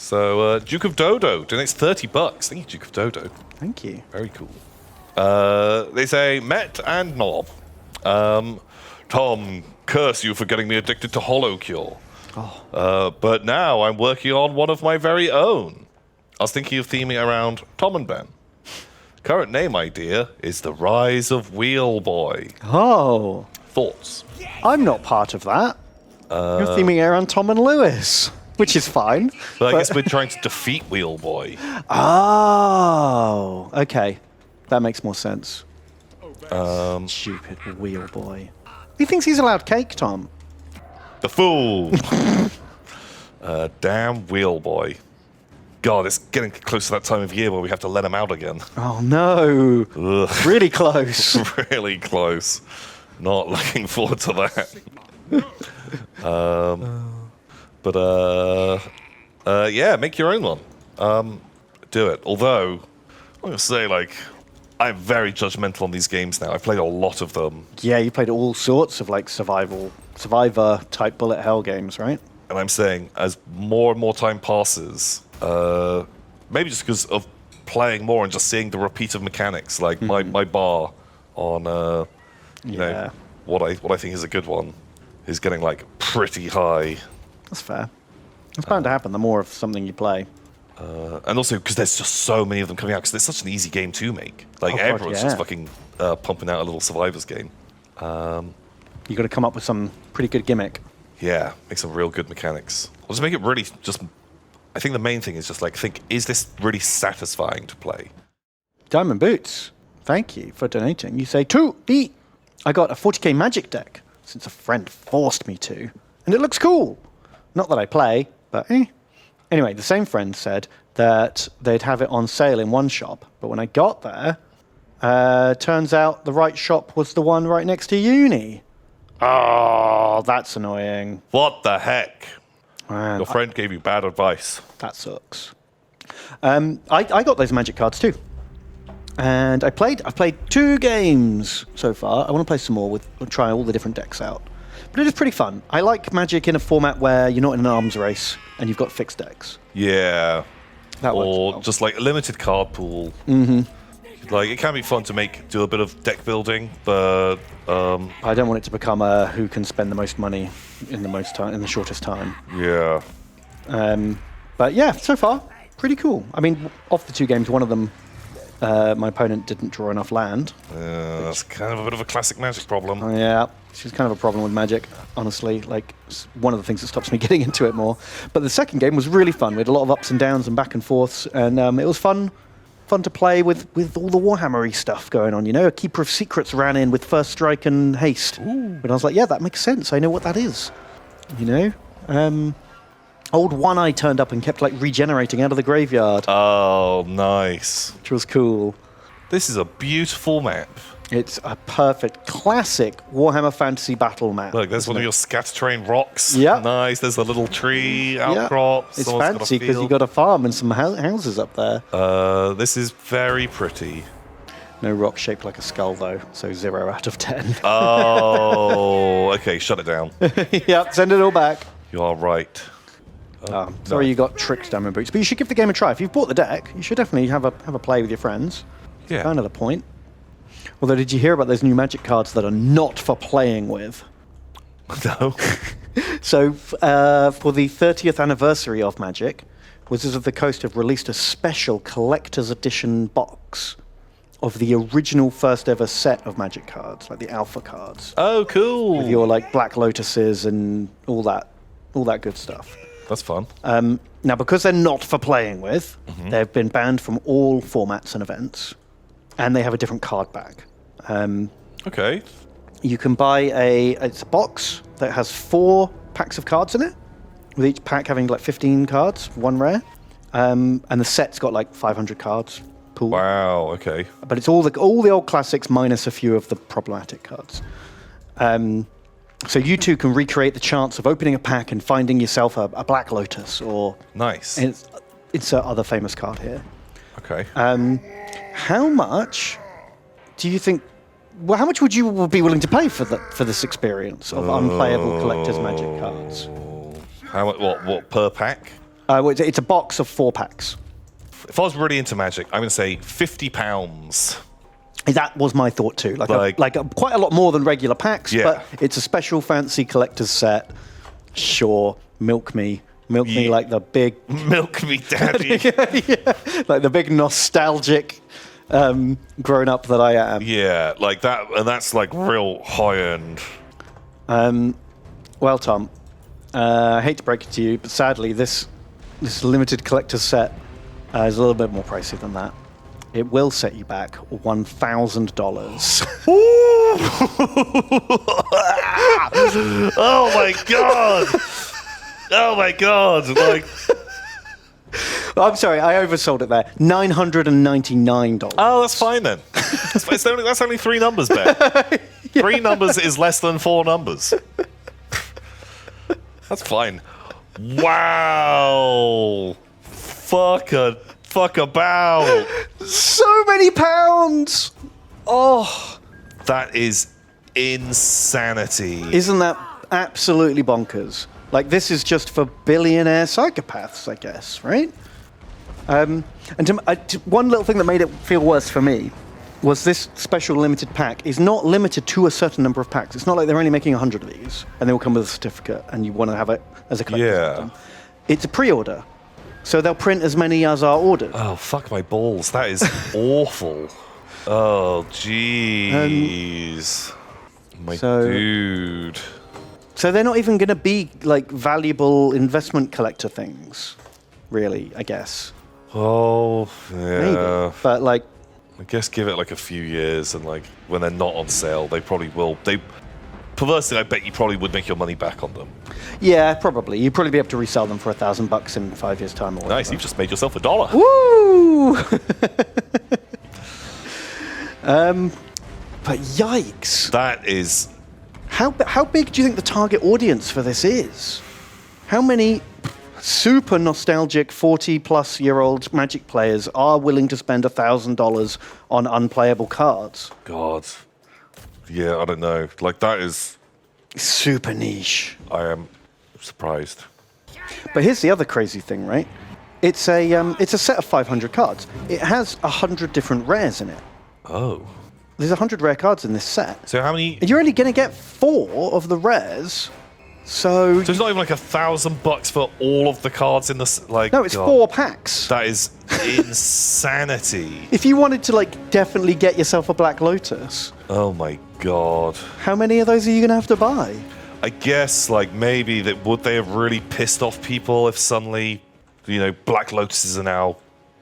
So, Duke of Dodo donates $30. Thank you, Duke of Dodo. Thank you. Very cool. They say, Met and Knob. Tom, curse you for getting me addicted to Holocure. But now I'm working on one of my very own. I was thinking of theming around Tom and Ben. Current name idea is The Rise of Wheel Boy. Oh. Thoughts? I'm not part of that. You're theming around Tom and Lewis, which is fine. But I guess we're trying to defeat Wheel Boy. Oh, okay. That makes more sense. Stupid Wheel Boy. He thinks he's allowed cake, Tom. The fool! Damn Wheel Boy. God, it's getting close to that time of year where we have to let him out again. Oh, no. Ugh. Really close. Really close. Not looking forward to that. Yeah, make your own one. Do it. Although, I'm going to say, like, I'm very judgmental on these games now. I've played a lot of them. Yeah, you played all sorts of, like, survivor-type bullet hell games, right? And I'm saying, as more and more time passes, maybe just because of playing more and just seeing the repeated mechanics, like my bar on, you know, what I think is a good one is getting, like, pretty high. That's fair. It's bound to happen the more of something you play. And also because there's just so many of them coming out, because it's such an easy game to make. Like, everyone's just fucking pumping out a little Survivors game. You got to come up with some pretty good gimmick. Yeah, make some real good mechanics. Or just make it really just... I think the main thing is just, like, think, is this really satisfying to play? Diamond Boots, thank you for donating. You say, I got a 40k Magic deck, since a friend forced me to. And it looks cool. Not that I play, but Anyway, the same friend said that they'd have it on sale in one shop, but when I got there, turns out the right shop was the one right next to uni. Oh, that's annoying. What the heck? Man, Your friend gave you bad advice. That sucks. I got those Magic cards too. And I've played 2 games so far. I want to play some more try all the different decks out. But it is pretty fun. I like Magic in a format where you're not in an arms race and you've got fixed decks. Yeah. That works or well. just like a limited card pool. Mm-hmm. Like, it can be fun to do a bit of deck building, but I don't want it to become a who can spend the most money in the shortest time. Yeah. But yeah, so far pretty cool. I mean, off the 2 games, one of them my opponent didn't draw enough land. That's kind of a bit of a classic Magic problem. Yeah, which is kind of a problem with Magic, honestly. Like, it's one of the things that stops me getting into it more. But the second game was really fun. We had a lot of ups and downs and back and forths, and it was fun to play with all the Warhammer-y stuff going on. You know, a Keeper of Secrets ran in with First Strike and Haste. Ooh. But I was like, yeah, that makes sense. I know what that is. You know? Old One Eye turned up and kept, like, regenerating out of the graveyard. Oh, nice. Which was cool. This is a beautiful map. It's a perfect, classic Warhammer Fantasy battle map. Look, there's one of your scatter terrain rocks. Yeah. Nice. There's a little tree outcrop. It's fancy because you've got a farm and some houses up there. This is very pretty. No rock shaped like a skull, though, so 0 out of 10. Oh, okay. Shut it down. Yep, send it all back. You are right. Sorry you got tricked, Diamond Boots. But you should give the game a try. If you've bought the deck, you should definitely have a play with your friends. Yeah. Kind of the point. Although, did you hear about those new Magic cards that are not for playing with? No. So, for the 30th anniversary of Magic, Wizards of the Coast have released a special collector's edition box of the original first ever set of Magic cards, like the Alpha cards. Oh, cool. With your, like, Black Lotuses and all that good stuff. That's fun. Now, because they're not for playing with, they've been banned from all formats and events, and they have a different card back. Okay. You can buy it's a box that has 4 packs of cards in it, with each pack having like 15 cards, 1 rare, and the set's got like 500 cards pooled. Wow. Okay. But it's all the old classics minus a few of the problematic cards. So you two can recreate the chance of opening a pack and finding yourself a Black Lotus or... Nice. It's other famous card here. Okay. How much do you think... Well, how much would you be willing to pay for this experience of unplayable collector's Magic cards? How much? What per pack? It's a box of 4 packs. If I was really into Magic, I'm going to say £50. That was my thought too. Quite a lot more than regular packs, but it's a special fancy collector's set. Sure, milk me like the big... Milk me, daddy. Like the big nostalgic grown-up that I am. Yeah, like that, and that's like real high-end. Well, Tom, I hate to break it to you, but sadly, this limited collector's set is a little bit more pricey than that. It will set you back $1,000. Oh my god! Oh my god! Like, I'm sorry, I oversold it there. $999. oh, that's fine then. That's only 3 numbers, Ben. 3 numbers is less than 4 numbers. That's fine. Wow! Fuck about. So many pounds! Oh. That is insanity. Isn't that absolutely bonkers? Like, this is just for billionaire psychopaths, I guess, right? And one little thing that made it feel worse for me was this special limited pack is not limited to a certain number of packs. It's not like they're only making 100 of these, and they will come with a certificate, and you want to have it as a collector's item. It's a pre-order. So they'll print as many as are ordered. Oh, fuck my balls. That is awful. Oh, jeez. Dude. So they're not even going to be, like, valuable investment collector things, really, I guess. Oh, yeah. Maybe. But, like... I guess give it, like, a few years, and, like, when they're not on sale, they probably will. Perversely, I bet you probably would make your money back on them. Yeah, probably. You'd probably be able to resell them for $1,000 in 5 years' time or whatever. Nice, you've just made yourself $1. Woo! But yikes. That is... How big do you think the target audience for this is? How many super nostalgic 40-plus-year-old Magic players are willing to spend $1,000 on unplayable cards? God. Yeah, I don't know. Like, that is... super niche. I am surprised. But here's the other crazy thing, right? It's a set of 500 cards. It has 100 different rares in it. Oh. There's 100 rare cards in this set. So how many... And you're only going to get 4 of the rares, so it's not even like $1,000 for all of the cards in this, like... No, it's God. 4 packs. That is insanity. If you wanted to, like, definitely get yourself a Black Lotus... Oh my God. How many of those are you going to have to buy? I guess, like, maybe would they have really pissed off people if suddenly, you know, Black Lotuses are now...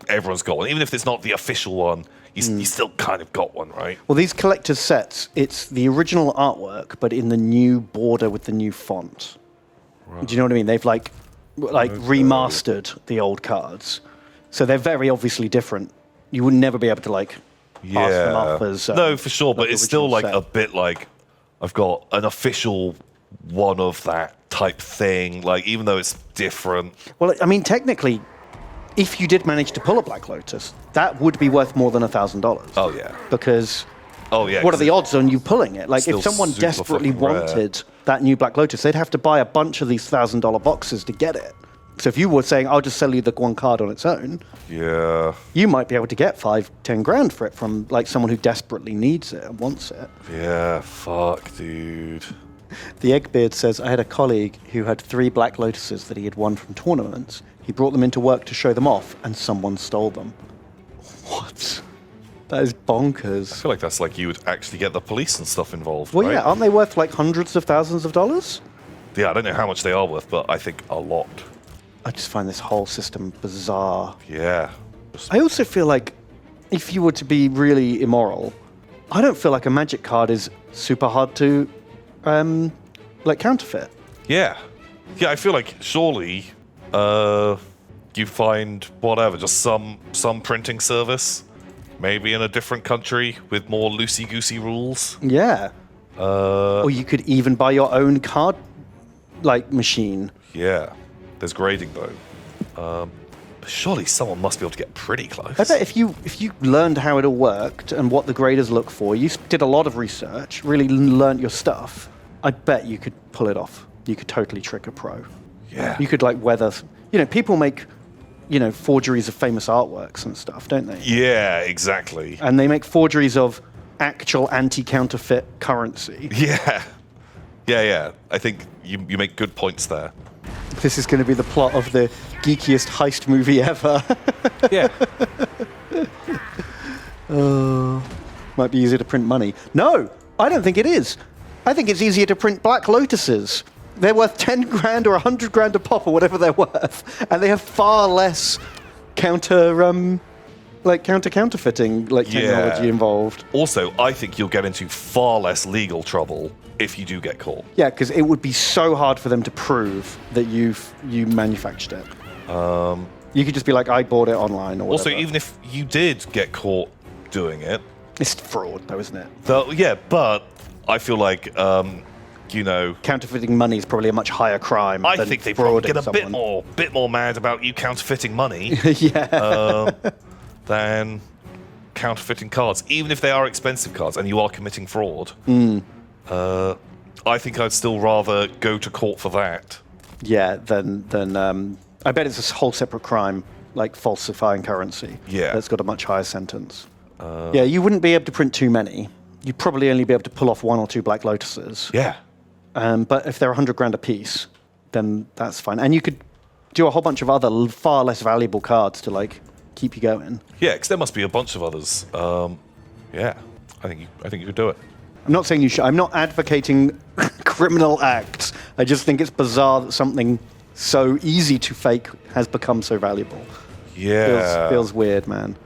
Everyone's got one. Even if it's not the official one, you still kind of got one, right? Well, these collector's sets, it's the original artwork, but in the new border with the new font. Right. Do you know what I mean? They've, like remastered the old cards. So they're very obviously different. You would never be able to, like... pass them up as, no, for sure, but it's still like set. a bit like I've got an official one of that type thing, like even though it's different. Well, I mean, technically, if you did manage to pull a Black Lotus, that would be worth more than $1,000. Oh yeah, because what are the odds on you pulling it? Like, if someone desperately wanted that new Black Lotus, they'd have to buy a bunch of these $1,000 boxes to get it. So if you were saying, I'll just sell you the one card on its own, you might be able to get $5-10 grand for it from, like, someone who desperately needs it and wants it. Yeah, fuck, dude. The Eggbeard says, I had a colleague who had 3 Black Lotuses that he had won from tournaments. He brought them into work to show them off, and someone stole them. What? That is bonkers. I feel like that's like you would actually get the police and stuff involved, well, right? Yeah, aren't they worth, like, hundreds of thousands of dollars? Yeah, I don't know how much they are worth, but I think a lot. I just find this whole system bizarre. Yeah. I also feel like, if you were to be really immoral, I don't feel like a Magic card is super hard to, like, counterfeit. Yeah. Yeah, I feel like surely you find whatever, just some printing service, maybe in a different country with more loosey-goosey rules. Yeah. Or you could even buy your own card, like, machine. Yeah. There's grading, though. Surely someone must be able to get pretty close. I bet if you learned how it all worked and what the graders look for, you did a lot of research, really learned your stuff, I bet you could pull it off. You could totally trick a pro. Yeah. You could, like, weather people make, forgeries of famous artworks and stuff, don't they? Yeah, exactly. And they make forgeries of actual anti-counterfeit currency. Yeah. Yeah. I think you make good points there. This is going to be the plot of the geekiest heist movie ever. Yeah. Might be easier to print money. No, I don't think it is. I think it's easier to print Black Lotuses. They're worth 10 grand or 100 grand a pop or whatever they're worth, and they have far less counterfeiting technology involved. Also, I think you'll get into far less legal trouble if you do get caught. Yeah, because it would be so hard for them to prove that you manufactured it. You could just be like, I bought it online or whatever. Also, even if you did get caught doing it, it's fraud, though, isn't it? But I feel like counterfeiting money is probably a much higher crime. I think they probably get a someone. bit more mad about you counterfeiting money than counterfeiting cards, even if they are expensive cards and you are committing fraud. I think I'd still rather go to court for that. Yeah, than I bet it's a whole separate crime, like falsifying currency. Yeah, that's got a much higher sentence. You wouldn't be able to print too many. You'd probably only be able to pull off 1 or 2 Black Lotuses. Yeah. But if they're 100 grand a piece, then that's fine. And you could do a whole bunch of other far less valuable cards to keep you going. Yeah, because there must be a bunch of others. I think you could do it. I'm not saying you should. I'm not advocating criminal acts. I just think it's bizarre that something so easy to fake has become so valuable. Yeah. Feels weird, man.